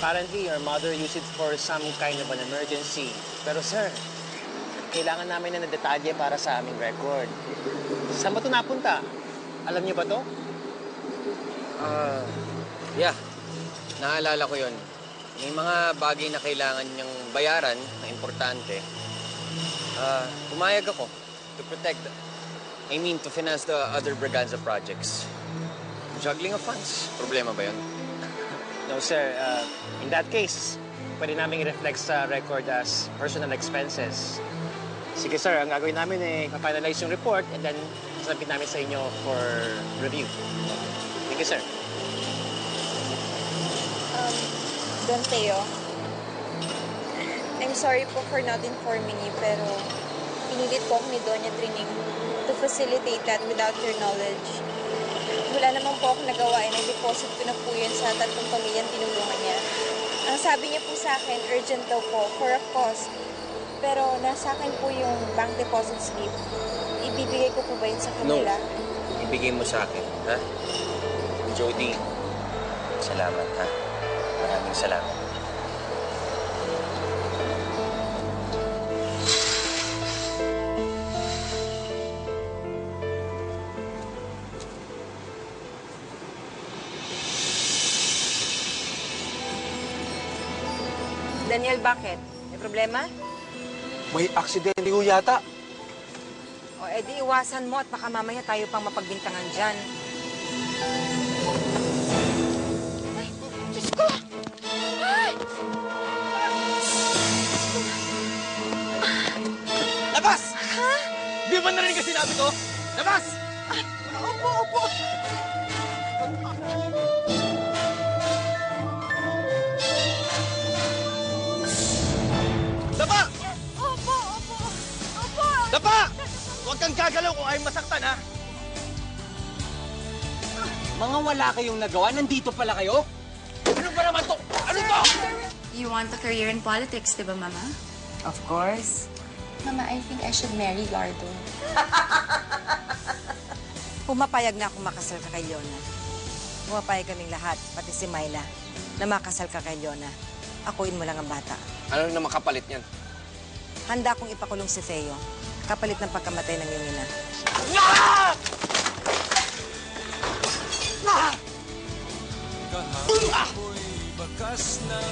Apparently, your mother used it for some kind of an emergency. Pero sir, kailangan namin na detalye para sa aming record. Saan ba ito napunta? Alam niyo ba to? Yeah. Naalala ko yon. May mga bagay na kailangan niyang bayaran na importante. Pumayag ako to to finance the other Braganza projects. Juggling of funds. Problema ba yun? No, sir. In that case, pwede namin i-reflect sa record as personal expenses. Sige, sir. Ang gagawin namin pa-finalize yung report and then sasabihin namin sa inyo for review. Thank you, sir. Don Teo, I'm sorry po for not informing you, pero pinilit po ako ni Doña Trining to facilitate that without your knowledge. Wala naman po ako nagawa and I-deposit ko na po yun sa 3 pamilyang tinulungan niya. Ang sabi niya po sa akin, urgent daw po, for a cost. Pero nasa akin po yung bank deposit slip. Ibibigay ko po ba yun sa kanila? No. Ibigay mo sa akin, ha? Jody, salamat, ha? Maraming salamat. Daniel, bakit? May problema? May aksidente ho yata. O, edi iwasan mo at baka mamaya tayo pang mapagbintangan dyan. Ay, Diyos ko! Ay! Labas! Ha? Di ba narinig ka sinabi ko? Labas! Opo. Dapa! Opo. Dapa! Huwag kang gagalaw kung ayaw masaktan, ha? Mga wala kayong nagawa, nandito pala kayo? Ano ba naman to? Ano to? You want a career in politics, di ba, Mama? Of course. Mama, I think I should marry Gardo. Pumapayag na akong makasal ka kay Leona. Pumapayag kaming lahat, pati si Myla, na makasal ka kay Leona. Akuin mo lang ang bata. Ano naman kapalit niyan? Handa akong ipakulong si Theo, kapalit ng pagkamatay ng iyong ina. Kahapon ko'y bakas ng